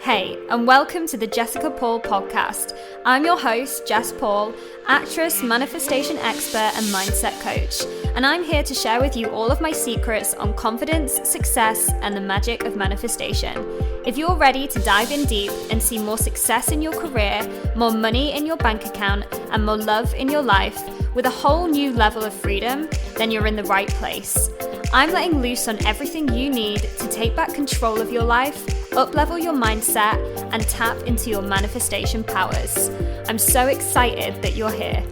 Hey, and welcome to the Jessica Paul podcast. I'm your host, Jess Paul, actress, manifestation expert, and mindset coach. And I'm here to share with you all of my secrets on confidence, success, and the magic of manifestation. If you're ready to dive in deep and see more success in your career, more money in your bank account, and more love in your life, with a whole new level of freedom, then you're in the right place. I'm letting loose on everything you need to take back control of your life, up-level your mindset, and tap into your manifestation powers. I'm so excited that you're here.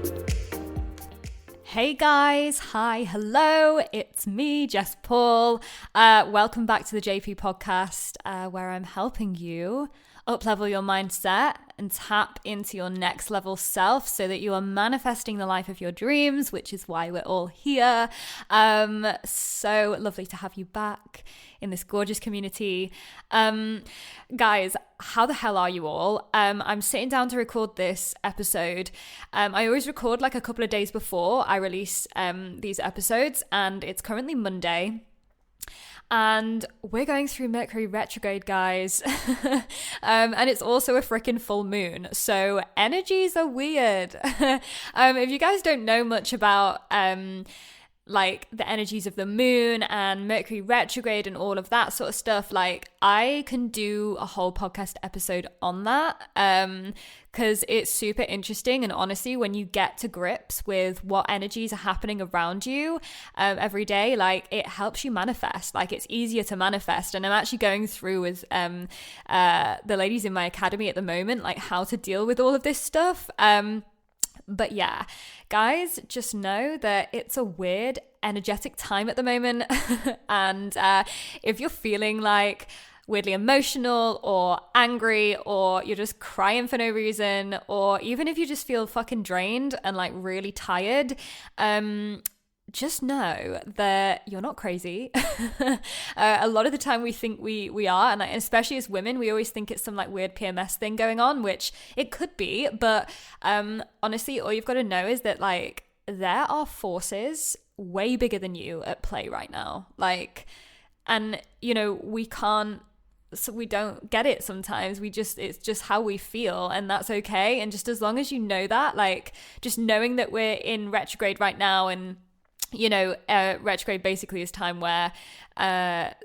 Hey guys, hi, hello, it's me, Jess Paul. Welcome back to the JP podcast, where I'm helping you up-level your mindset and tap into your next level self so that you are manifesting the life of your dreams, which is why we're all here. So lovely to have you back in this gorgeous community. Guys, how the hell are you all? I'm sitting down to record this episode. I always record like a couple of days before I release these episodes, and it's currently Monday. And we're going through Mercury retrograde, guys. And it's also a freaking full moon. So energies are weird. If you guys don't know much about like the energies of the moon and Mercury retrograde and all of that sort of stuff, like I can do a whole podcast episode on that because it's super interesting. And honestly, when you get to grips with what energies are happening around you every day, like it helps you manifest. Like it's easier to manifest. And I'm actually going through with the ladies in my academy at the moment, like how to deal with all of this stuff. But yeah, guys, just know that it's a weird, energetic time at the moment. And if you're feeling like weirdly emotional or angry, or you're just crying for no reason, or even if you just feel fucking drained and like really tired, just know that you're not crazy. A lot of the time we think we are, and especially as women, we always think it's some like weird PMS thing going on, which it could be. But honestly, all you've got to know is that like there are forces way bigger than you at play right now. Like, and you know, we don't get it sometimes. It's just how we feel, and that's okay. And just as long as you know that, like just knowing that we're in retrograde right now, and you know, retrograde basically is time where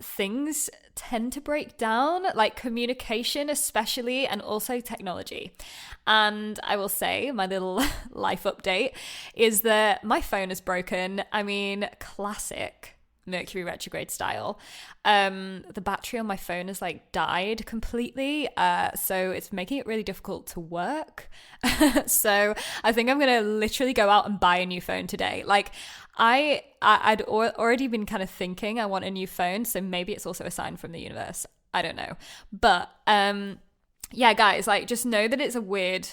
things tend to break down, like communication especially, and also technology. And I will say my little life update is that my phone is broken. I mean, classic Mercury retrograde style. The battery on my phone has like died completely, so it's making it really difficult to work. So I think I'm gonna literally go out and buy a new phone today. Like I'd already been kind of thinking I want a new phone, so maybe it's also a sign from the universe. I don't know, but yeah, guys, like just know that it's a weird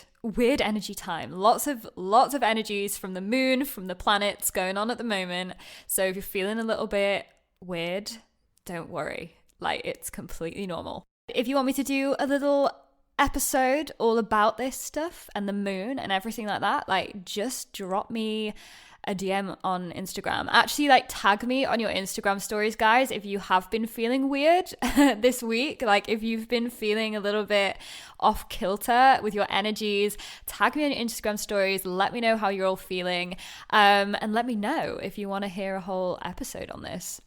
energy time. Lots of energies from the moon, from the planets going on at the moment. So if you're feeling a little bit weird, don't worry. Like it's completely normal. If you want me to do a little episode all about this stuff and the moon and everything like that, like just drop me a DM on Instagram. Actually, like tag me on your Instagram stories, guys, if you have been feeling weird this week. Like if you've been feeling a little bit off kilter with your energies, tag me on your Instagram stories. Let me know how you're all feeling, and let me know if you want to hear a whole episode on this.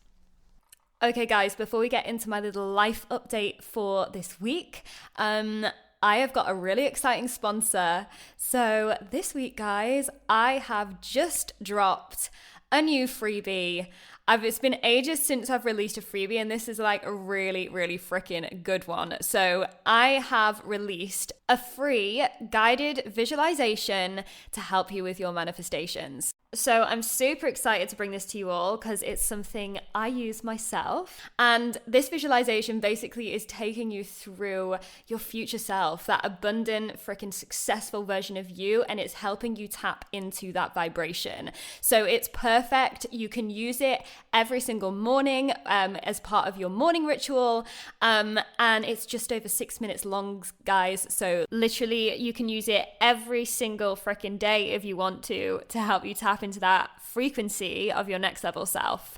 Okay, guys, before we get into my little life update for this week, I have got a really exciting sponsor. So this week, guys, I have just dropped a new freebie. It's been ages since I've released a freebie, and this is like a really, really freaking good one. So I have released a free guided visualization to help you with your manifestations. So I'm super excited to bring this to you all because it's something I use myself. And this visualization basically is taking you through your future self, that abundant, freaking successful version of you, and it's helping you tap into that vibration. So it's perfect. You can use it every single morning as part of your morning ritual. And it's just over 6 minutes long, guys. So literally you can use it every single freaking day if you want to help you tap into that frequency of your next level self.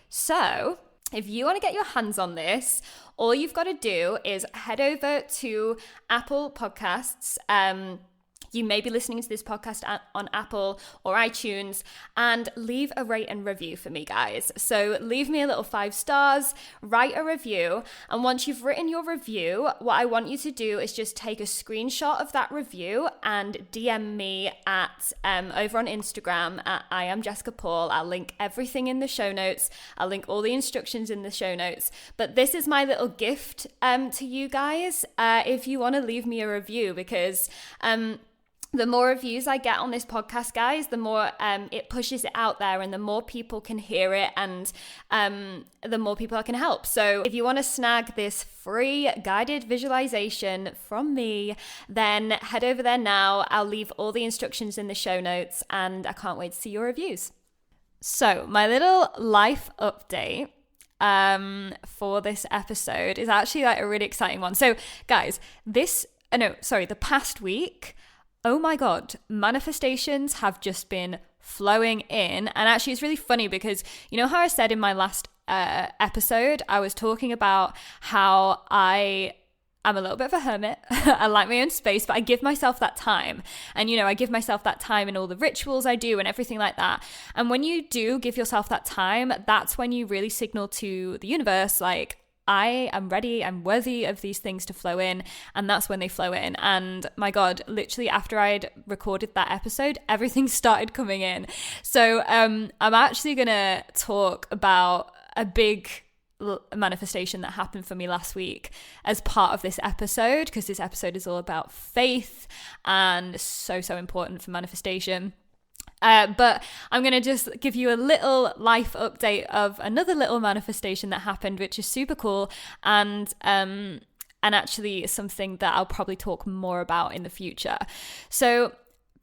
So if you want to get your hands on this, all you've got to do is head over to Apple Podcasts. You may be listening to this podcast on Apple or iTunes, and leave a rate and review for me, guys. So leave me a little 5 stars, write a review, and once you've written your review, what I want you to do is just take a screenshot of that review and DM me at over on Instagram at I am Jessica Paul. I'll link everything in the show notes. I'll link all the instructions in the show notes. But this is my little gift to you guys if you want to leave me a review, because the more reviews I get on this podcast, guys, the more it pushes it out there, and the more people can hear it, and the more people I can help. So if you want to snag this free guided visualization from me, then head over there now. I'll leave all the instructions in the show notes, and I can't wait to see your reviews. So my little life update for this episode is actually like a really exciting one. So guys, the past week, oh my God, manifestations have just been flowing in. And actually it's really funny because you know how I said in my last episode, I was talking about how I'm a little bit of a hermit. I like my own space, but I give myself that time. And, you know, I give myself that time in all the rituals I do and everything like that. And when you do give yourself that time, that's when you really signal to the universe, like, I am ready, I'm worthy of these things to flow in, and that's when they flow in. And my God, literally after I'd recorded that episode, everything started coming in. So I'm actually gonna talk about a big manifestation that happened for me last week as part of this episode, because this episode is all about faith and so important for manifestation. But I'm going to just give you a little life update of another little manifestation that happened, which is super cool, and actually something that I'll probably talk more about in the future. So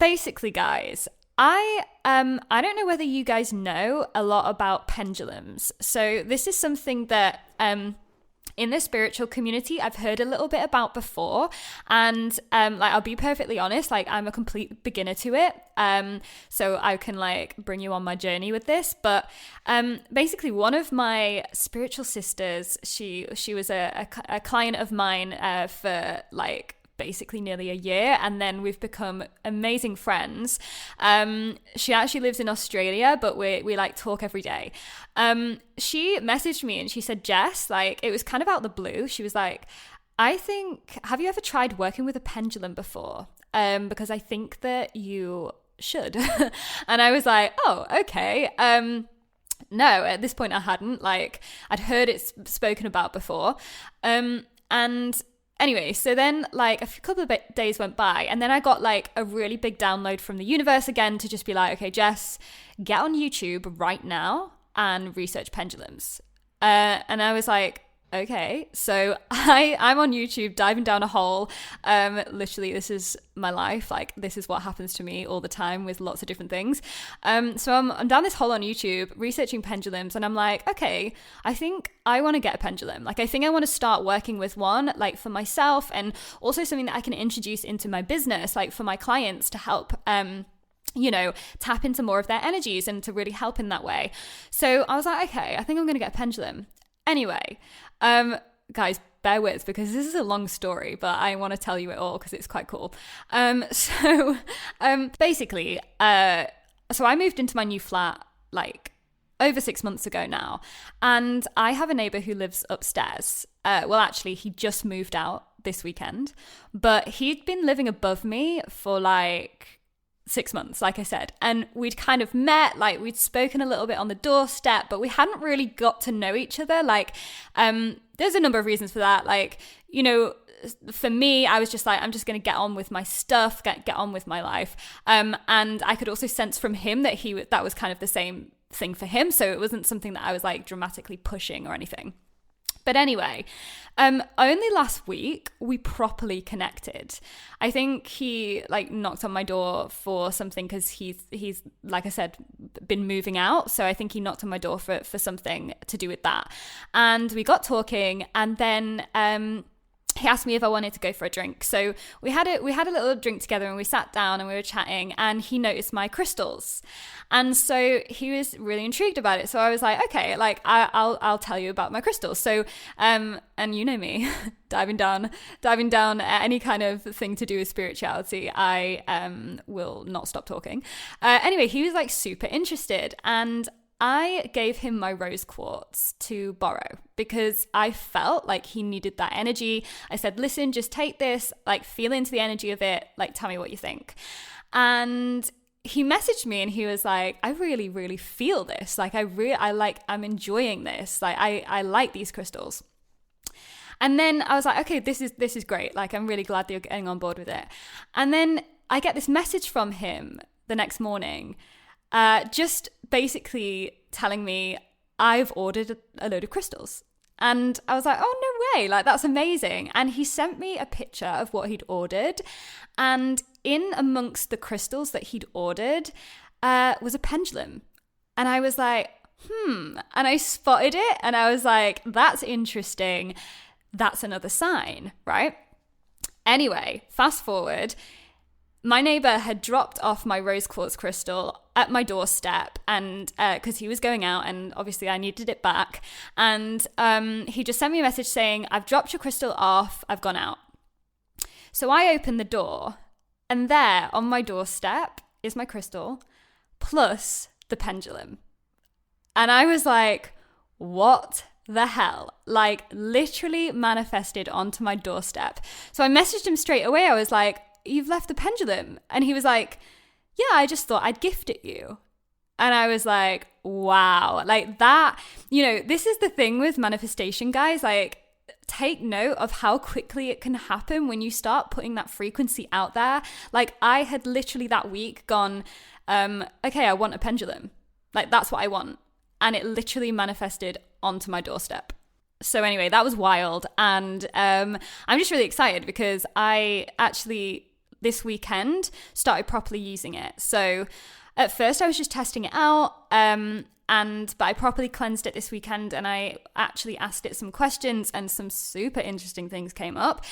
basically, guys, I don't know whether you guys know a lot about pendulums. So this is something that in the spiritual community I've heard a little bit about before, and like I'll be perfectly honest, like I'm a complete beginner to it, so I can like bring you on my journey with this. But basically one of my spiritual sisters, she was a client of mine for like basically nearly a year, and then we've become amazing friends. She actually lives in Australia, but we like talk every day. She messaged me and she said, Jess, like it was kind of out the blue. She was like, have you ever tried working with a pendulum before? Because I think that you should. And I was like, oh, okay. No, at this point I hadn't. Like I'd heard it spoken about before. And anyway, so then like a couple of days went by, and then I got like a really big download from the universe again to just be like, okay, Jess, get on YouTube right now and research pendulums. And I was like, okay. So I'm on YouTube diving down a hole. Literally, this is my life. Like this is what happens to me all the time with lots of different things. So I'm down this hole on YouTube researching pendulums, and I'm like, okay, I think I want to get a pendulum. Like I think I want to start working with one, like for myself, and also something that I can introduce into my business, like for my clients to help tap into more of their energies and to really help in that way. So I was like, okay, I think I'm going to get a pendulum. Anyway, guys, bear with, because this is a long story, but I want to tell you it all because it's quite cool. Basically, so I moved into my new flat like over 6 months ago now, and I have a neighbor who lives upstairs. Well, actually, he just moved out this weekend, but he'd been living above me for like 6 months, like I said, and we'd kind of met, like we'd spoken a little bit on the doorstep, but we hadn't really got to know each other. Like there's a number of reasons for that. Like, you know, for me, I was just like, I'm just going to get on with my stuff, get on with my life. And I could also sense from him that that was kind of the same thing for him. So it wasn't something that I was like dramatically pushing or anything. But anyway, only last week we properly connected. I think he like knocked on my door for something, because he's like I said, been moving out. So I think he knocked on my door for something to do with that. And we got talking, and then he asked me if I wanted to go for a drink. So we had a little drink together, and we sat down and we were chatting, and he noticed my crystals. And so he was really intrigued about it. So I was like, okay, like I'll tell you about my crystals. So, and you know me, diving down any kind of thing to do with spirituality, I will not stop talking. Anyway, he was like super interested, and I gave him my rose quartz to borrow because I felt like he needed that energy. I said, listen, just take this, like feel into the energy of it, like tell me what you think. And he messaged me and he was like, I really, really feel this. Like I'm enjoying this. Like I like these crystals. And then I was like, okay, this is great. Like, I'm really glad that you're getting on board with it. And then I get this message from him the next morning, just basically telling me I've ordered a load of crystals. And I was like, oh, no way. Like, that's amazing. And he sent me a picture of what he'd ordered. And in amongst the crystals that he'd ordered was a pendulum. And I was like, And I spotted it and I was like, that's interesting. That's another sign, right? Anyway, fast forward. My neighbor had dropped off my rose quartz crystal at my doorstep, and because he was going out and obviously I needed it back. And he just sent me a message saying, I've dropped your crystal off, I've gone out. So I opened the door, and there on my doorstep is my crystal plus the pendulum. And I was like, what the hell? Like, literally manifested onto my doorstep. So I messaged him straight away. I was like, you've left the pendulum. And he was like, yeah, I just thought I'd gift it you. And I was like, wow, like that, this is the thing with manifestation, guys. Like, take note of how quickly it can happen when you start putting that frequency out there. Like, I had literally that week gone, okay, I want a pendulum. Like, that's what I want. And it literally manifested onto my doorstep. So anyway, that was wild. And I'm just really excited because I actually, this weekend, started properly using it. So at first I was just testing it out, but I properly cleansed it this weekend, and I actually asked it some questions, and some super interesting things came up.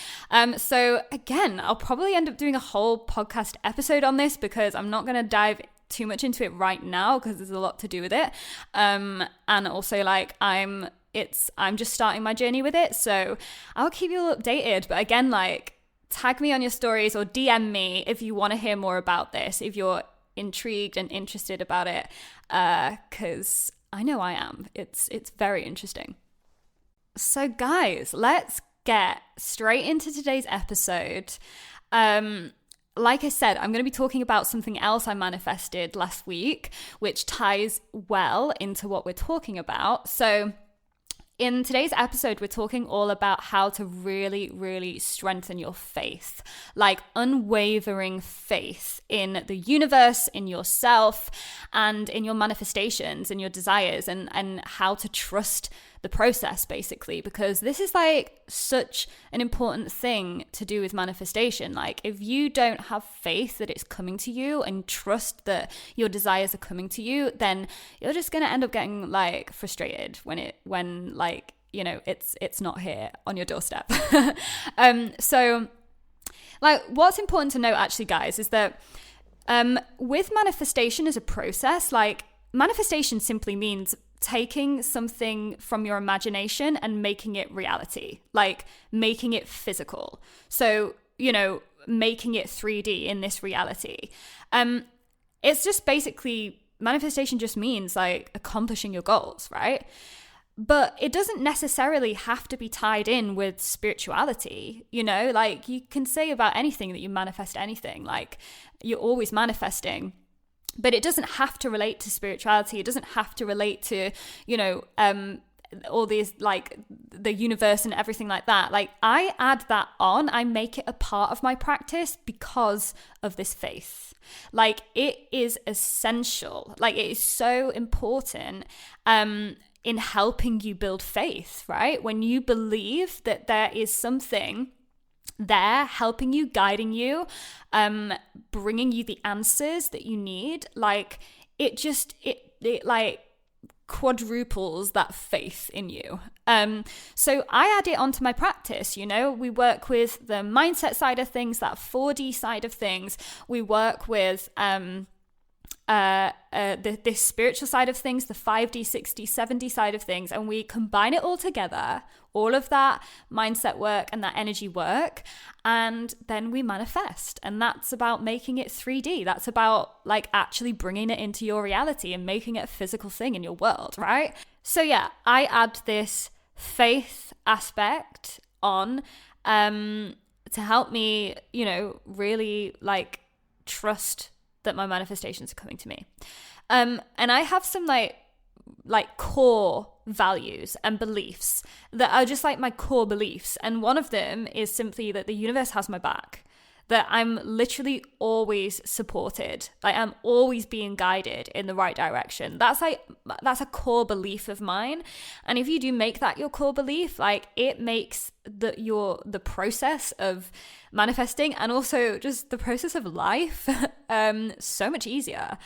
So again, I'll probably end up doing a whole podcast episode on this because I'm not going to dive too much into it right now because there's a lot to do with it. And also, like, I'm just starting my journey with it, so I'll keep you all updated. But again, like, tag me on your stories or DM me if you want to hear more about this, if you're intrigued and interested about it, because I know I am. It's very interesting. So guys, let's get straight into today's episode. Like I said, I'm going to be talking about something else I manifested last week, which ties well into what we're talking about. So in today's episode, we're talking all about how to really, really strengthen your faith, like unwavering faith in the universe, in yourself, and in your manifestations and your desires, and how to trust the process, basically, because this is like such an important thing to do with manifestation. Like, if you don't have faith that it's coming to you and trust that your desires are coming to you, then you're just going to end up getting like frustrated when it's not here on your doorstep. So like, what's important to note actually, guys, is that with manifestation as a process, like, manifestation simply means taking something from your imagination and making it reality, like making it physical. So, making it 3D in this reality. It's just basically, manifestation just means like accomplishing your goals, right? But it doesn't necessarily have to be tied in with spirituality, like you can say about anything that you manifest anything, like you're always manifesting. But it doesn't have to relate to spirituality. It doesn't have to relate to, all these, like, the universe and everything like that. Like, I add that on. I make it a part of my practice because of this faith. Like, it is essential. Like, it is so important in helping you build faith, right? When you believe that there is something there helping you, guiding you, bringing you the answers that you need, like, it like quadruples that faith in you. So I add it onto my practice. We work with the mindset side of things, that 4D side of things. We work with this spiritual side of things, the 5D, 6D, 7D side of things, and we combine it all together, all of that mindset work and that energy work, and then we manifest. And that's about making it 3D. That's about like actually bringing it into your reality and making it a physical thing in your world, right? So yeah, I add this faith aspect on to help me, really like trust that my manifestations are coming to me. And I have some like core values and beliefs that are just like my core beliefs. And one of them is simply that the universe has my back, that I'm literally always supported. Like I'm always being guided in the right direction. That's a core belief of mine. And if you do make that your core belief, like it makes the process of manifesting and also just the process of life so much easier,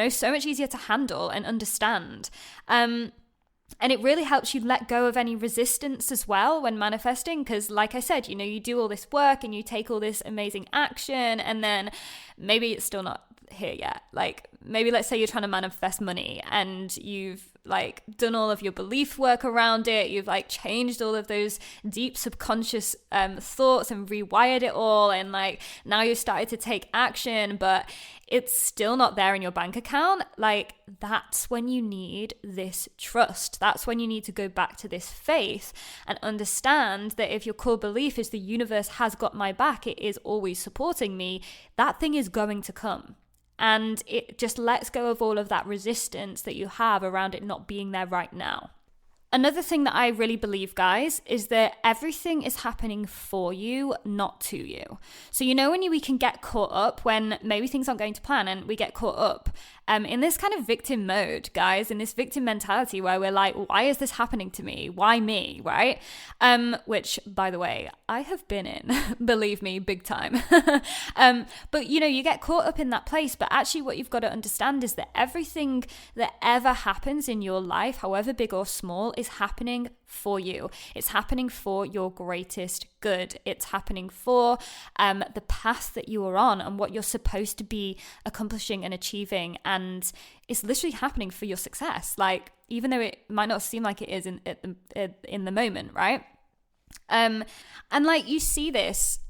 so much easier to handle and understand. And it really helps you let go of any resistance as well when manifesting, because like I said, you do all this work and you take all this amazing action, and then maybe it's still not here yet. Like maybe let's say you're trying to manifest money and you've like done all of your belief work around it. You've like changed all of those deep subconscious thoughts and rewired it all. And like now you've started to take action, but it's still not there in your bank account. Like that's when you need this trust. That's when you need to go back to this faith and understand that if your core belief is the universe has got my back, it is always supporting me, that thing is going to come. And it just lets go of all of that resistance that you have around it not being there right now. Another thing that I really believe, guys, is that everything is happening for you, not to you. So, when we can get caught up when maybe things aren't going to plan, and we get caught up in this kind of victim mode, guys, in this victim mentality where we're like, why is this happening to me? Why me? Right? Which, by the way, I have been in, believe me, big time. But, you get caught up in that place. But actually what you've got to understand is that everything that ever happens in your life, however big or small, is happening for you. It's happening for your greatest good. It's happening for the path that you are on and what you're supposed to be accomplishing and achieving. And it's literally happening for your success. Like, even though it might not seem like it is in the moment, right? And like you see this,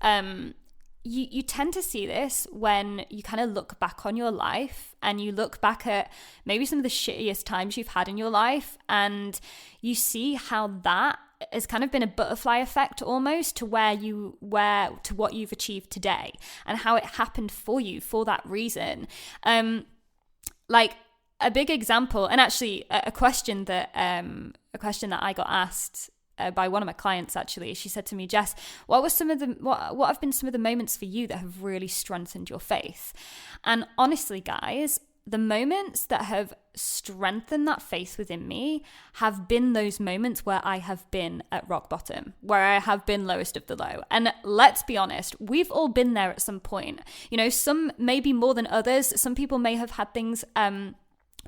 you tend to see this when you kind of look back on your life and you look back at maybe some of the shittiest times you've had in your life, and you see how that has kind of been a butterfly effect almost to what you've achieved today, and how it happened for you for that reason. Like a big example, and actually a question that I got asked by one of my clients, actually. She said to me, Jess, what have been some of the moments for you that have really strengthened your faith? And honestly, guys, the moments that have strengthened that faith within me have been those moments where I have been at rock bottom, where I have been lowest of the low. And let's be honest, we've all been there at some point. Some maybe more than others. Some people may have had things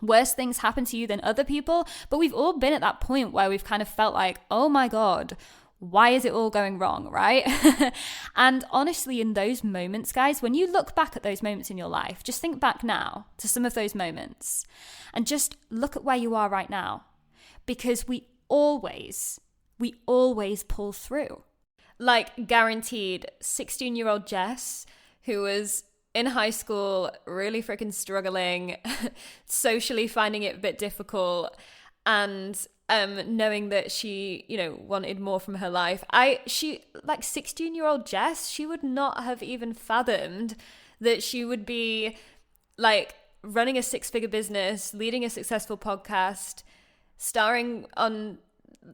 worse things happen to you than other people, but we've all been at that point where we've kind of felt like, oh my God, why is it all going wrong, right? And honestly, in those moments, guys, when you look back at those moments in your life, just think back now to some of those moments and just look at where you are right now, because we always pull through. Like, guaranteed, 16-year-old Jess, who was in high school, really freaking struggling, socially finding it a bit difficult, and knowing that she, wanted more from her life. 16-year-old Jess, she would not have even fathomed that she would be like running a 6-figure business, leading a successful podcast, starring on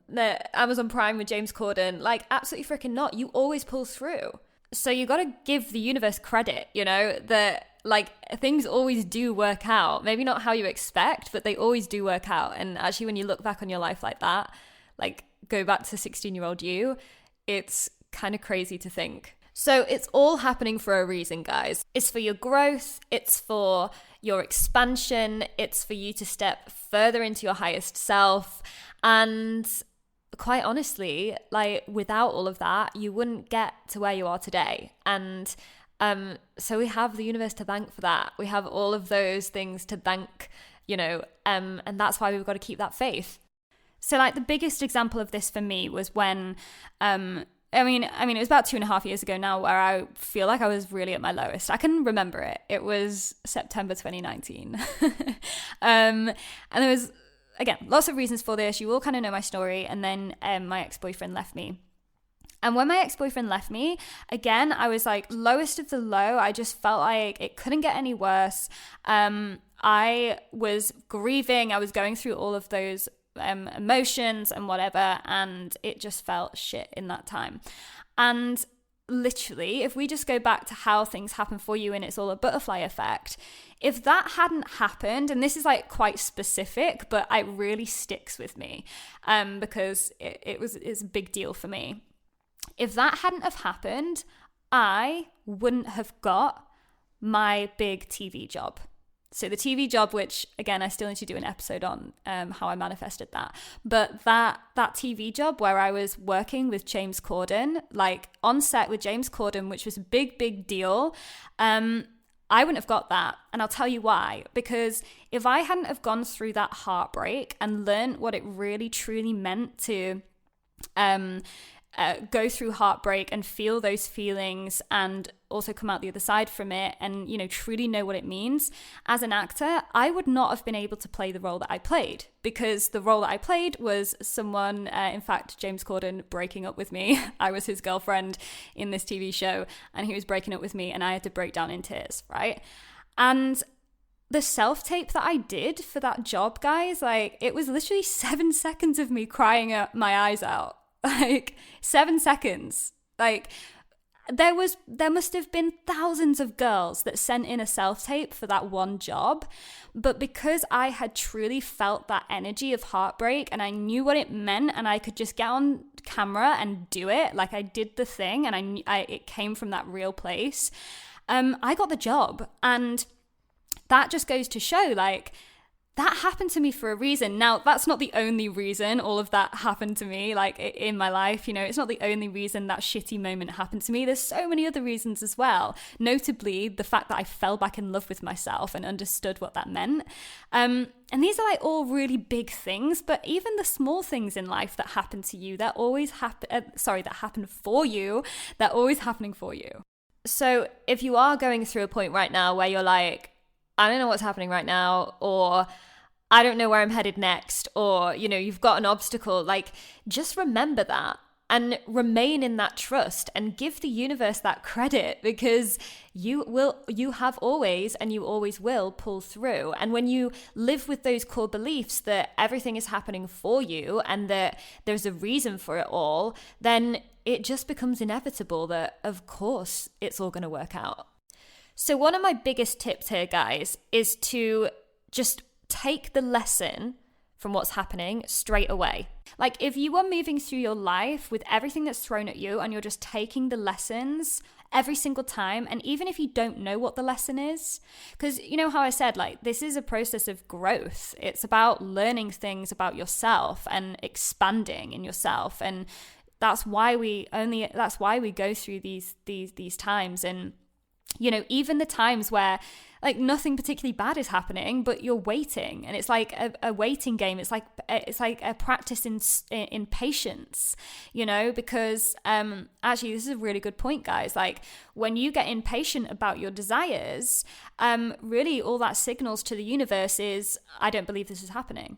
the Amazon Prime with James Corden. Like, absolutely freaking not. You always pull through. So you got to give the universe credit, that like things always do work out. Maybe not how you expect, but they always do work out. And actually, when you look back on your life like that, like go back to 16-year-old you, it's kind of crazy to think. So it's all happening for a reason, guys. It's for your growth, it's for your expansion, it's for you to step further into your highest self. And quite honestly, like without all of that, you wouldn't get to where you are today. And so we have the universe to thank for that. We have all of those things to thank, and that's why we've got to keep that faith. So like the biggest example of this for me was when, it was about 2.5 years ago now where I feel like I was really at my lowest. I can remember it. It was September 2019. And there was, again, lots of reasons for this. You all kind of know my story. And then my ex-boyfriend left me. And when my ex-boyfriend left me, again, I was like lowest of the low. I just felt like it couldn't get any worse. I was grieving. I was going through all of those emotions and whatever, and it just felt shit in that time. And literally, if we just go back to how things happen for you and it's all a butterfly effect, if that hadn't happened, and this is like quite specific, but it really sticks with me because it's a big deal for me. If that hadn't have happened, I wouldn't have got my big TV job. So the TV job, which again, I still need to do an episode on how I manifested that. But that TV job where I was working with James Corden, like on set with James Corden, which was a big, big deal. I wouldn't have got that. And I'll tell you why. Because if I hadn't have gone through that heartbreak and learned what it really, truly meant to go through heartbreak and feel those feelings and also come out the other side from it and, truly know what it means as an actor, I would not have been able to play the role that I played, because the role that I played was someone, in fact, James Corden breaking up with me. I was his girlfriend in this TV show and he was breaking up with me and I had to break down in tears, right? And the self-tape that I did for that job, guys, like it was literally 7 seconds of me crying my eyes out. Like 7 seconds. Like there must have been thousands of girls that sent in a self-tape for that one job, but because I had truly felt that energy of heartbreak and I knew what it meant and I could just get on camera and do it, like I did the thing and it came from that real place, I got the job. And that just goes to show, like, that happened to me for a reason. Now, that's not the only reason all of that happened to me, like in my life, it's not the only reason that shitty moment happened to me. There's so many other reasons as well. Notably, the fact that I fell back in love with myself and understood what that meant. And these are like all really big things, but even the small things in life that happen to you, that always that happen for you, they're always happening for you. So if you are going through a point right now where you're like, I don't know what's happening right now, or I don't know where I'm headed next, or, you've got an obstacle, like, just remember that and remain in that trust and give the universe that credit, because you have always, and you always will pull through. And when you live with those core beliefs that everything is happening for you and that there's a reason for it all, then it just becomes inevitable that, of course, it's all going to work out. So one of my biggest tips here, guys, is to just take the lesson from what's happening straight away. Like if you are moving through your life with everything that's thrown at you and you're just taking the lessons every single time, and even if you don't know what the lesson is, because you know how I said, like, this is a process of growth. It's about learning things about yourself and expanding in yourself. And that's why we go through these times. And even the times where like nothing particularly bad is happening, but you're waiting, and it's like a waiting game. It's like a practice in patience, because actually this is a really good point, guys. Like when you get impatient about your desires, really all that signals to the universe is, I don't believe this is happening,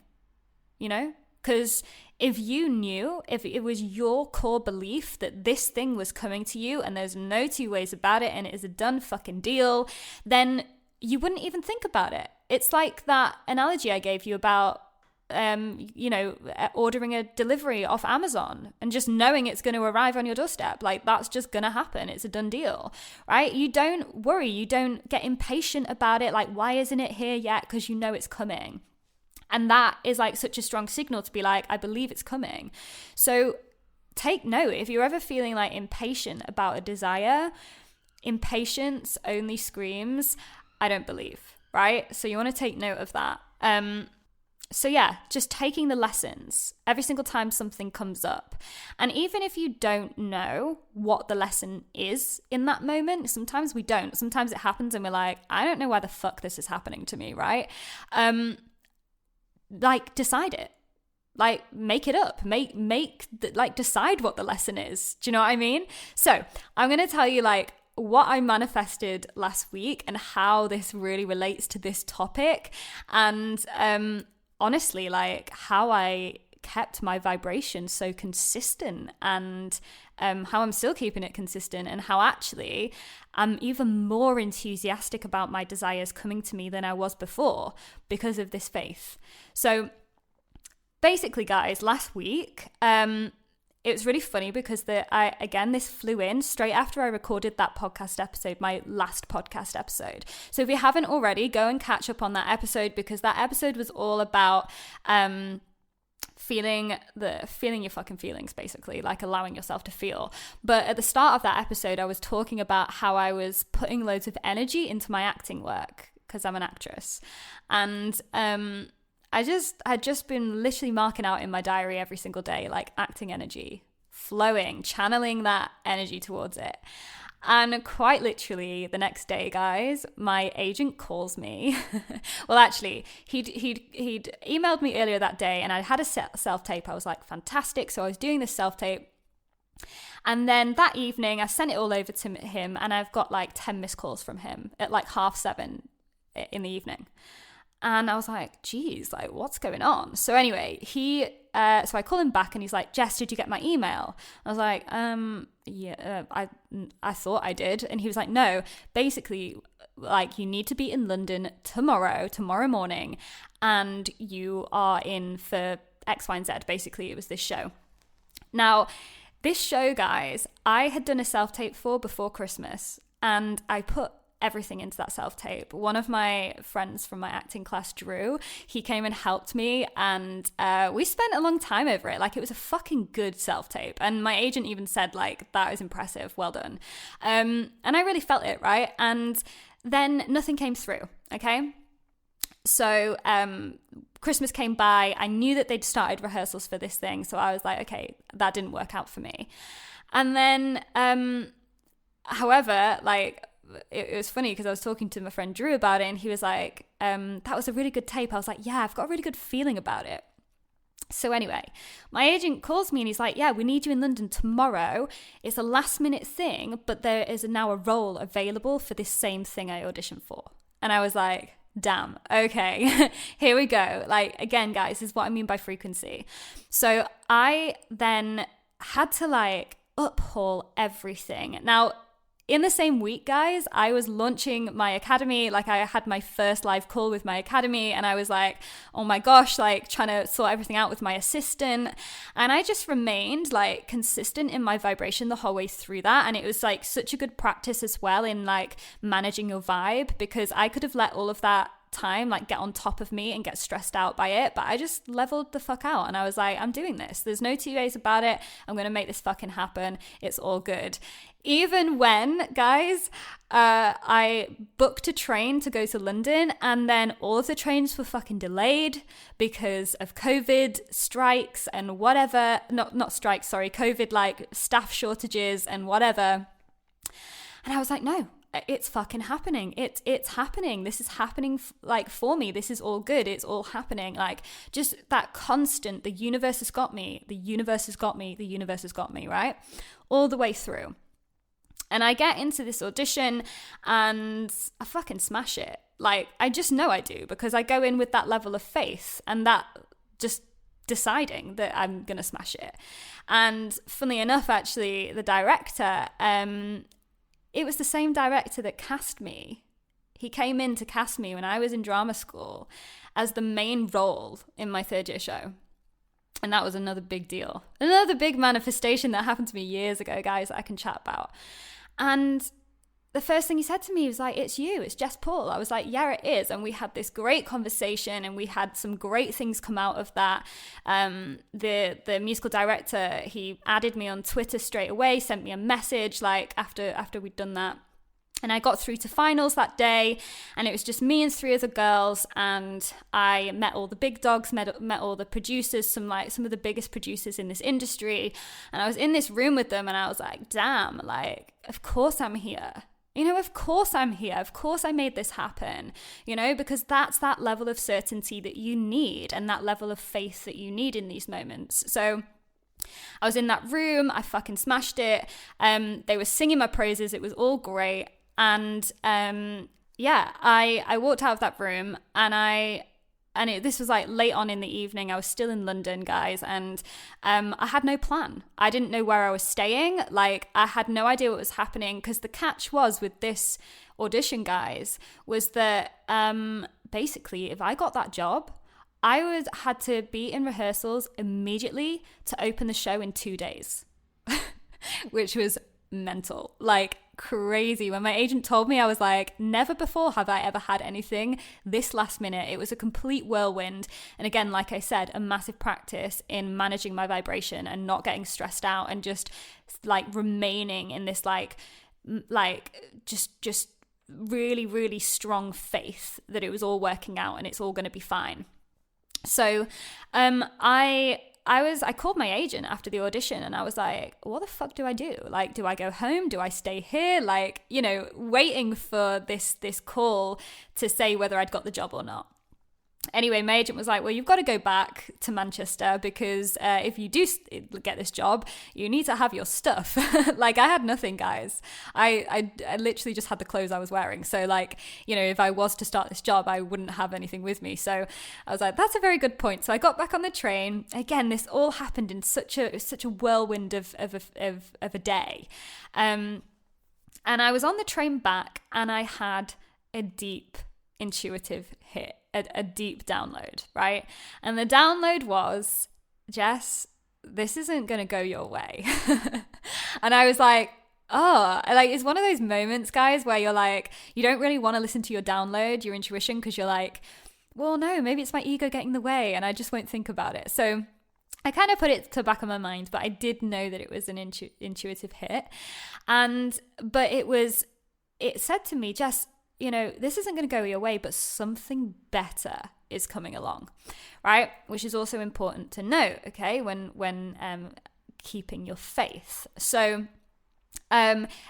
Because if you knew, if it was your core belief that this thing was coming to you and there's no two ways about it and it is a done fucking deal, then you wouldn't even think about it. It's like that analogy I gave you about, ordering a delivery off Amazon and just knowing it's going to arrive on your doorstep. Like that's just going to happen. It's a done deal, right? You don't worry. You don't get impatient about it. Like, why isn't it here yet? Because you know it's coming. And that is like such a strong signal to be like, I believe it's coming. So take note, if you're ever feeling like impatient about a desire, impatience only screams, I don't believe, right? So you want to take note of that. So yeah, just taking the lessons every single time something comes up. And even if you don't know what the lesson is in that moment, sometimes we don't. Sometimes it happens and we're like, I don't know why the fuck this is happening to me, right? Like, decide it. Like, make it up. Decide what the lesson is. Do you know what I mean? So I'm going to tell you like what I manifested last week and how this really relates to this topic. And honestly, like how I kept my vibration so consistent, and how I'm still keeping it consistent, and how actually I'm even more enthusiastic about my desires coming to me than I was before because of this faith. So basically, guys, last week, it was really funny because this flew in straight after I recorded that podcast episode, my last podcast episode. So if you haven't already, go and catch up on that episode, because that episode was all about feeling your fucking feelings, basically, like allowing yourself to feel. But at the start of that episode, I was talking about how I was putting loads of energy into my acting work because I'm an actress. And I'd just been literally marking out in my diary every single day, like acting energy, flowing, channeling that energy towards it. And quite literally the next day, guys, my agent calls me. Well, actually, he'd emailed me earlier that day, and I had a self-tape. I was like, fantastic. So I was doing this self-tape. And then that evening, I sent it all over to him, and I've got like 10 missed calls from him at like 7:30 in the evening. And I was like, geez, like, what's going on? So anyway, so I call him back and he's like, Jess, did you get my email? I was like, yeah, I thought I did. And he was like, no, basically, like, you need to be in London tomorrow morning, and you are in for X, Y, and Z. Basically, it was this show. Now, this show, guys, I had done a self-tape for before Christmas, and I put everything into that self-tape. One of my friends from my acting class, Drew, he came and helped me, and we spent a long time over it. Like, it was a fucking good self-tape, and my agent even said, like, that was impressive, well done. And I really felt it, right? And then nothing came through, okay? So Christmas came by. I knew that they'd started rehearsals for this thing, so I was like, okay, that didn't work out for me. And then however, like, it was funny because I was talking to my friend Drew about it, and he was like, that was a really good tape. I was like, yeah, I've got a really good feeling about it. So anyway, my agent calls me and he's like, yeah, we need you in London tomorrow. It's a last minute thing, but there is now a role available for this same thing I auditioned for. And I was like, damn, okay, here we go. Like, again, guys, this is what I mean by frequency. So I then had to like uphaul everything. Now, in the same week, guys, I was launching my academy. Like, I had my first live call with my academy, and I was like, oh my gosh, like trying to sort everything out with my assistant. And I just remained like consistent in my vibration the whole way through that. And it was like such a good practice as well in like managing your vibe, because I could have let all of that time like get on top of me and get stressed out by it, but I just leveled the fuck out, and I was like, I'm doing this. There's no two ways about it. I'm gonna make this fucking happen. It's all good. Even when, guys, I booked a train to go to London, and then all of the trains were fucking delayed because of COVID strikes and whatever. Not strikes, sorry, COVID, like staff shortages and whatever. And I was like, no, it's fucking happening. It's happening. This is happening like for me. This is all good. It's all happening. Like, just that constant, the universe has got me. The universe has got me. The universe has got me, right? All the way through. And I get into this audition and I fucking smash it. Like, I just know I do, because I go in with that level of faith and that just deciding that I'm going to smash it. And funnily enough, actually, the director, it was the same director that cast me. He came in to cast me when I was in drama school as the main role in my third year show. And that was another big deal. Another big manifestation that happened to me years ago, guys, that I can chat about. And the first thing he said to me was like, it's you, it's Jess Paul. I was like, yeah, it is. And we had this great conversation and we had some great things come out of that. The musical director, he added me on Twitter straight away, sent me a message like after we'd done that. And I got through to finals that day, and it was just me and 3 other girls, and I met all the big dogs, met all the producers, some of the biggest producers in this industry, and I was in this room with them, and I was like, damn, like, of course I'm here. You know, of course I'm here. Of course I made this happen, you know, because that's that level of certainty that you need and that level of faith that you need in these moments. So I was in that room, I fucking smashed it. They were singing my praises. It was all great. And I walked out of that room, and this was like late on in the evening. I was still in London, guys, and I had no plan. I didn't know where I was staying. Like, I had no idea what was happening, because the catch was with this audition, guys, was that basically if I got that job, I had to be in rehearsals immediately to open the show in 2 days, which was mental, like crazy. When my agent told me, I was like, never before have I ever had anything this last minute. It was a complete whirlwind. And again, like I said, a massive practice in managing my vibration and not getting stressed out and just like remaining in this like just really, really strong faith that it was all working out and it's all going to be fine. So I called my agent after the audition, and I was like, what the fuck do I do? Like, do I go home? Do I stay here? Like, you know, waiting for this call to say whether I'd got the job or not. Anyway, my agent was like, well, you've got to go back to Manchester, because if you do get this job, you need to have your stuff. Like, I had nothing, guys. I literally just had the clothes I was wearing. So, like, you know, if I was to start this job, I wouldn't have anything with me. So I was like, that's a very good point. So I got back on the train. Again, this all happened in such a whirlwind of a day. And I was on the train back, and I had a deep intuitive hit. A deep download, right? And the download was, Jess, this isn't going to go your way. And I was like, oh, like, it's one of those moments, guys, where you're like, you don't really want to listen to your download, your intuition, because you're like, well, no, maybe it's my ego getting in the way and I just won't think about it. So I kind of put it to the back of my mind, but I did know that it was an intuitive hit. But it said to me, Jess, you know, this isn't going to go your way, but something better is coming along, right? Which is also important to know, okay, when keeping your faith. So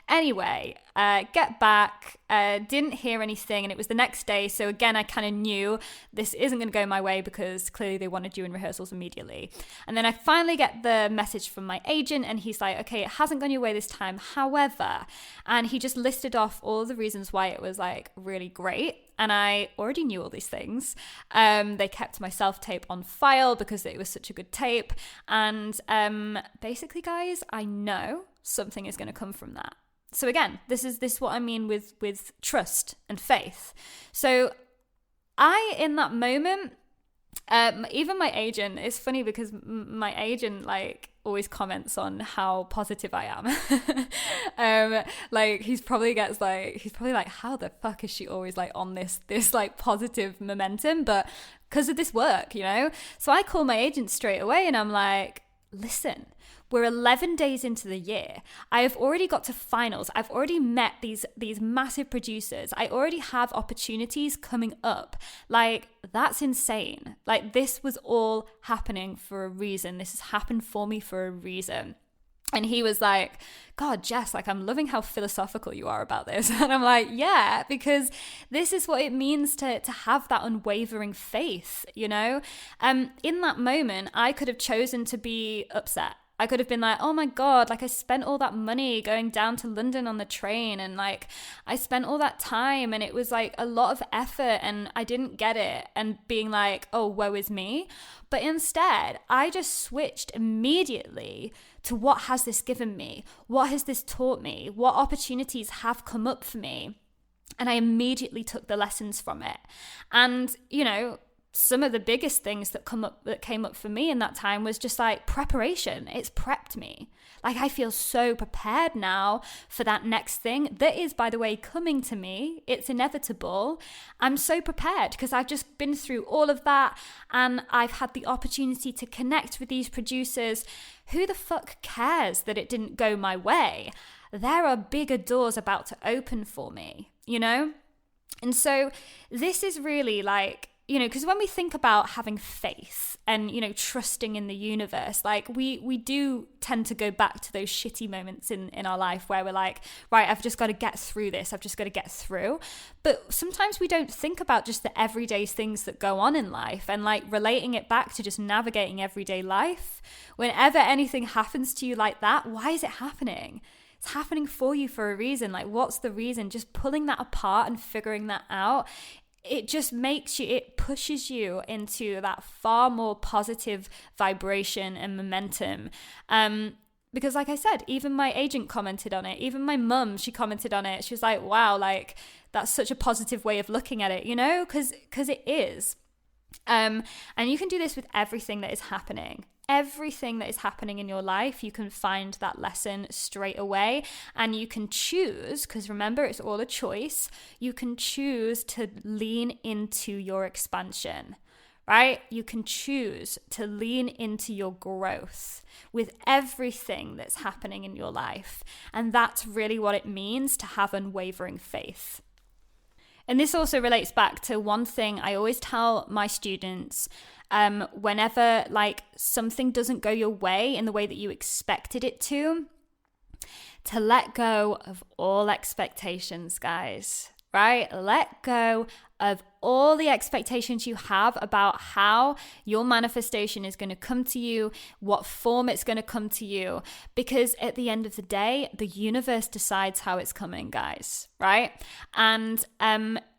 anyway, get back, didn't hear anything, and it was the next day. So again, I kind of knew this isn't going to go my way, because clearly they wanted you in rehearsals immediately. And then I finally get the message from my agent, and he's like, okay, it hasn't gone your way this time. However, and he just listed off all the reasons why it was like really great. And I already knew all these things. They kept my self-tape on file because it was such a good tape. And basically, guys, I know something is going to come from that. So again, this is what I mean with trust and faith. So in that moment, even my agent, it's funny because my agent like always comments on how positive I am. Like he's probably like, how the fuck is she always like on this like positive momentum? But because of this work, you know? So I call my agent straight away, and I'm like, listen, we're 11 days into the year. I have already got to finals. I've already met these massive producers. I already have opportunities coming up. Like, that's insane. Like, this was all happening for a reason. This has happened for me for a reason. And he was like, God, Jess, like, I'm loving how philosophical you are about this. And I'm like, yeah, because this is what it means to have that unwavering faith, you know? In that moment, I could have chosen to be upset. I could have been like, oh my God, like I spent all that money going down to London on the train, and like I spent all that time, and it was like a lot of effort and I didn't get it, and being like, oh, woe is me. But instead, I just switched immediately to what has this given me? What has this taught me? What opportunities have come up for me? And I immediately took the lessons from it. And, you know, some of the biggest things that came up for me in that time was just like preparation. It's prep prepped me. Like, I feel so prepared now for that next thing that is, by the way, coming to me. It's inevitable. I'm so prepared because I've just been through all of that, and I've had the opportunity to connect with these producers. Who the fuck cares that it didn't go my way? There are bigger doors about to open for me, you know? And so this is really like, you know, because when we think about having faith and, you know, trusting in the universe, like we do tend to go back to those shitty moments in our life where we're like, right, I've just got to get through this. I've just got to get through. But sometimes we don't think about just the everyday things that go on in life and like relating it back to just navigating everyday life. Whenever anything happens to you like that, why is it happening? It's happening for you for a reason. Like, what's the reason? Just pulling that apart and figuring that out, it just makes you, it pushes you into that far more positive vibration and momentum. Because like I said, even my agent commented on it. Even my mum, she commented on it. She was like, wow, like that's such a positive way of looking at it, you know, because it is. And you can do this with everything that is happening. Everything that is happening in your life, you can find that lesson straight away, and you can choose, because remember, it's all a choice. You can choose to lean into your expansion, right? You can choose to lean into your growth with everything that's happening in your life. And that's really what it means to have unwavering faith. And this also relates back to one thing I always tell my students. Whenever like something doesn't go your way in the way that you expected it to let go of all expectations, guys, right? Let go of all the expectations you have about how your manifestation is going to come to you, what form it's going to come to you, because at the end of the day, the universe decides how it's coming, guys, right? And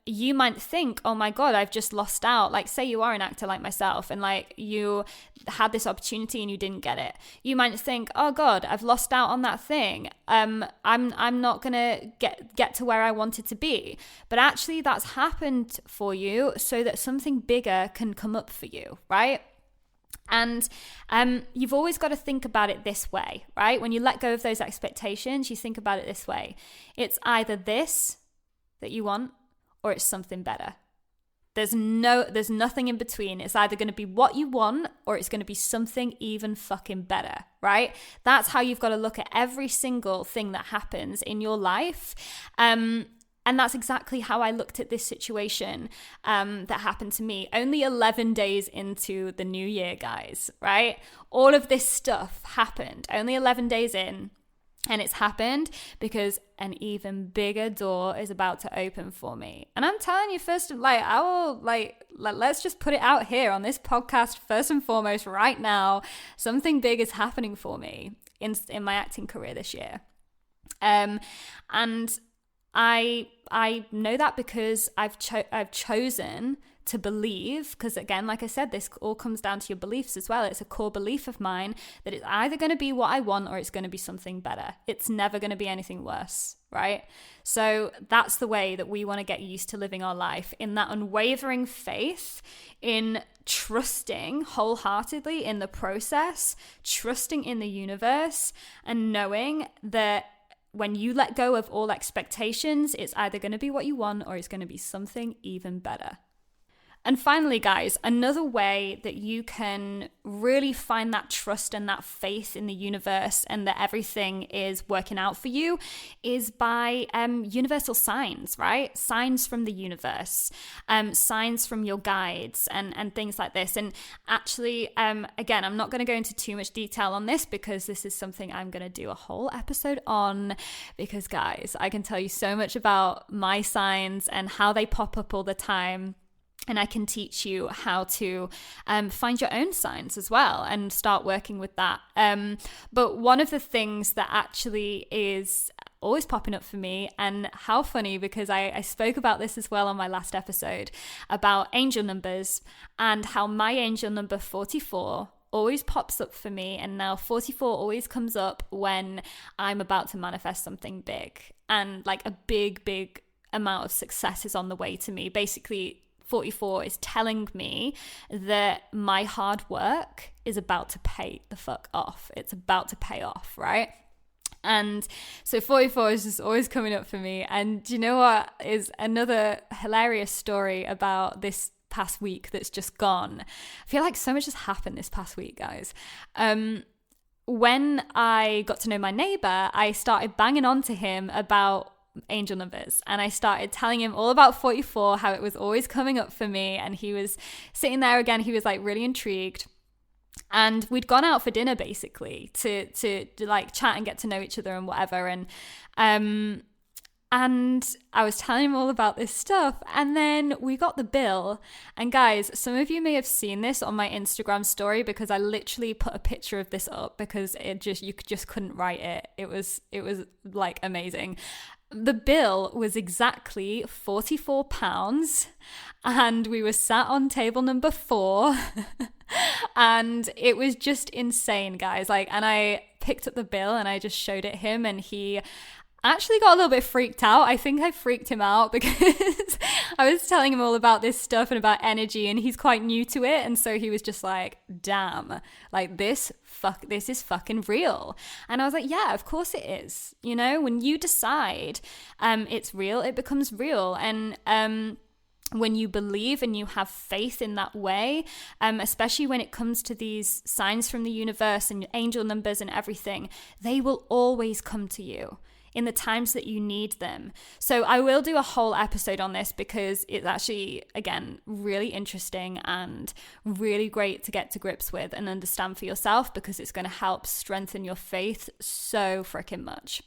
you might think, oh my God, I've just lost out. Like, say you are an actor like myself and like you had this opportunity and you didn't get it. You might think, oh God, I've lost out on that thing. I'm not gonna get to where I wanted to be. But actually that's happened for you so that something bigger can come up for you, right? And you've always got to think about it this way, right? When you let go of those expectations, you think about it this way. It's either this that you want, or it's something better. There's nothing in between. It's either going to be what you want or it's going to be something even fucking better, right? That's how you've got to look at every single thing that happens in your life. And that's exactly how I looked at this situation that happened to me. Only 11 days into the new year, guys, right? All of this stuff happened. Only 11 days in. And it's happened because an even bigger door is about to open for me. And I'm telling you, let's just put it out here on this podcast, first and foremost, right now. Something big is happening for me in my acting career this year. And I know that because I've chosen to believe, because again, like I said, this all comes down to your beliefs as well. It's a core belief of mine that it's either going to be what I want or it's going to be something better. It's never going to be anything worse, right? So that's the way that we want to get used to living our life, in that unwavering faith, in trusting wholeheartedly in the process, trusting in the universe, and knowing that when you let go of all expectations, it's either going to be what you want or it's going to be something even better. And finally, guys, another way that you can really find that trust and that faith in the universe and that everything is working out for you is by universal signs, right? Signs from the universe, signs from your guides and things like this. And actually, again, I'm not going to go into too much detail on this because this is something I'm going to do a whole episode on, because guys, I can tell you so much about my signs and how they pop up all the time. And I can teach you how to find your own signs as well and start working with that. But one of the things that actually is always popping up for me, and how funny, because I spoke about this as well on my last episode about angel numbers and how my angel number 44 always pops up for me. And now 44 always comes up when I'm about to manifest something big, and like a big amount of success is on the way to me. Basically, 44 is telling me that my hard work is about to pay the fuck off. It's about to pay off, right? And so 44 is just always coming up for me. And do you know what is another hilarious story about this past week that's just gone? I feel like so much has happened this past week, guys. When I got to know my neighbor, I started banging on to him about angel numbers, and I started telling him all about 44, how it was always coming up for me. And he was sitting there again, he was like really intrigued. And we'd gone out for dinner basically to like chat and get to know each other and whatever. And I was telling him all about this stuff, and then we got the bill. And guys, some of you may have seen this on my Instagram story, because I literally put a picture of this up because you just couldn't write it. It was like amazing. The bill was exactly £44, and we were sat on table number 4 and it was just insane, guys. And I picked up the bill and I just showed it him, and he actually got a little bit freaked out. I think I freaked him out because I was telling him all about this stuff and about energy, and he's quite new to it. And so he was just like, damn, like this is fucking real. And I was like, yeah, of course it is. You know, when you decide it's real, it becomes real. And when you believe and you have faith in that way, especially when it comes to these signs from the universe and angel numbers and everything, they will always come to you in the times that you need them. So I will do a whole episode on this, because it's actually, again, really interesting and really great to get to grips with and understand for yourself, because it's going to help strengthen your faith so freaking much.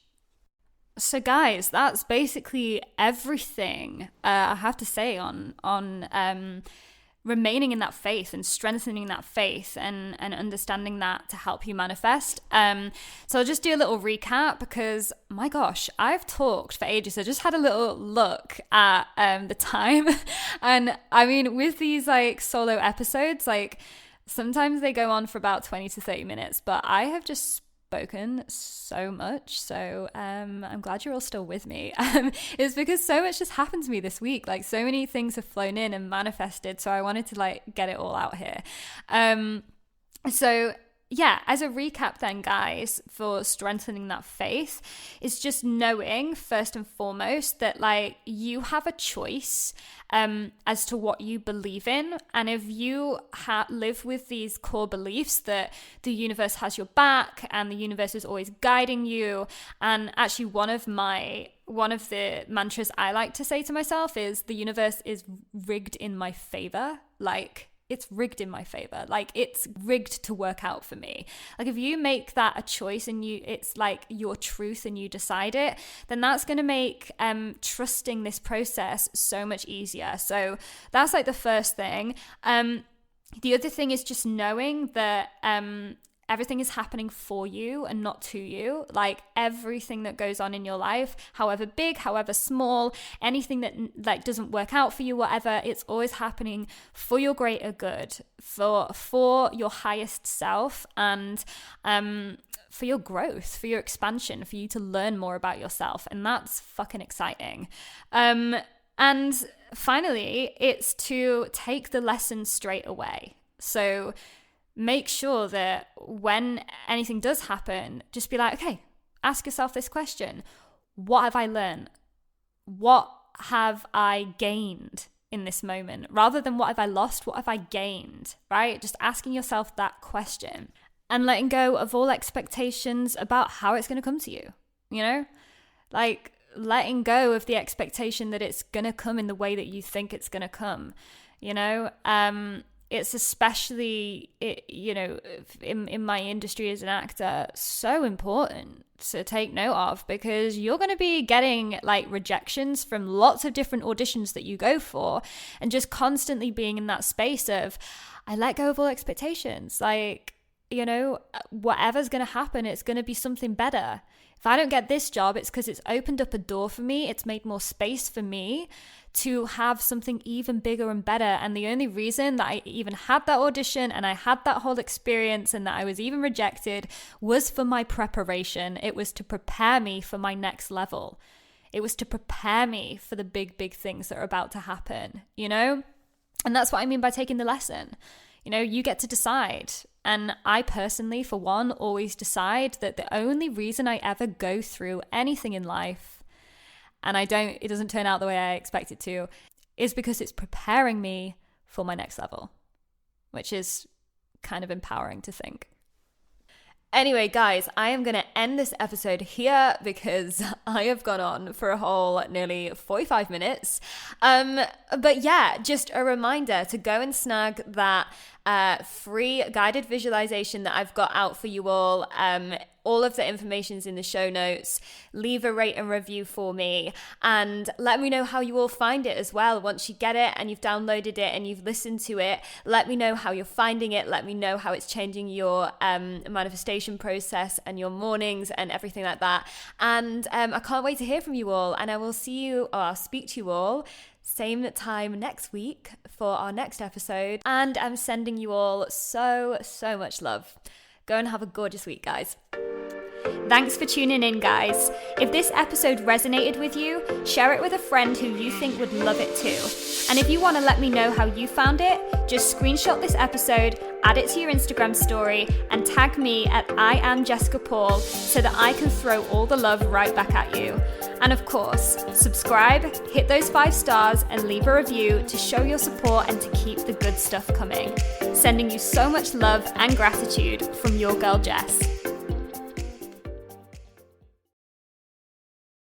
So guys, that's basically everything I have to say on remaining in that faith and strengthening that faith and understanding that to help you manifest. So I'll just do a little recap, because my gosh, I've talked for ages. I just had a little look at the time. And I mean, with these like solo episodes, like sometimes they go on for about 20 to 30 minutes, but I have just spoken so much, so I'm glad you're all still with me. It's because so much just happened to me this week. Like, so many things have flown in and manifested, so I wanted to like get it all out here. So yeah, as a recap then, guys, for strengthening that faith, is just knowing first and foremost that like you have a choice as to what you believe in. And if you live with these core beliefs that the universe has your back and the universe is always guiding you, and actually one of the mantras I like to say to myself is, the universe is rigged in my favor. Like, it's rigged in my favor. Like, it's rigged to work out for me. Like, if you make that a choice and it's like your truth and you decide it, then that's going to make trusting this process so much easier. So that's like the first thing. The other thing is just knowing that everything is happening for you and not to you. Like, everything that goes on in your life, however big, however small, anything that like doesn't work out for you, whatever, it's always happening for your greater good, for your highest self, and for your growth, for your expansion, for you to learn more about yourself. And that's fucking exciting. And finally, it's to take the lesson straight away. So make sure that when anything does happen, just be like, okay, ask yourself this question. What have I learned? What have I gained in this moment? Rather than what have I lost, what have I gained, right? Just asking yourself that question and letting go of all expectations about how it's going to come to you, you know? Like, letting go of the expectation that it's going to come in the way that you think it's going to come, you know? It's especially, in my industry as an actor, so important to take note of, because you're going to be getting like rejections from lots of different auditions that you go for, and just constantly being in that space of, I let go of all expectations. Like, you know, whatever's going to happen, it's going to be something better. If I don't get this job, it's because it's opened up a door for me. It's made more space for me to have something even bigger and better. And the only reason that I even had that audition and I had that whole experience and that I was even rejected was for my preparation. It was to prepare me for my next level. It was to prepare me for the big, big things that are about to happen, you know? And that's what I mean by taking the lesson. You know, you get to decide. And I personally, for one, always decide that the only reason I ever go through anything in life, and it doesn't turn out the way I expect it to, is because it's preparing me for my next level, which is kind of empowering to think. Anyway, guys, I am going to end this episode here because I have gone on for a whole nearly 45 minutes. But yeah, just a reminder to go and snag that free guided visualization that I've got out for you all. All of the information's in the show notes. Leave a rate and review for me and let me know how you all find it as well. Once you get it and you've downloaded it and you've listened to it, let me know how you're finding it. Let me know how it's changing your manifestation process and your mornings and everything like that. And I can't wait to hear from you all, and I will I'll speak to you all same time next week for our next episode. And I'm sending you all so much love. Go and have a gorgeous week, guys. Thanks for tuning in, guys. If this episode resonated with you, share it with a friend who you think would love it too. And if you want to let me know how you found it, just screenshot this episode, add it to your Instagram story, and tag me at I am Jessica Paul so that I can throw all the love right back at you. And of course, subscribe, hit those 5 stars, and leave a review to show your support and to keep the good stuff coming. Sending you so much love and gratitude from your girl Jess.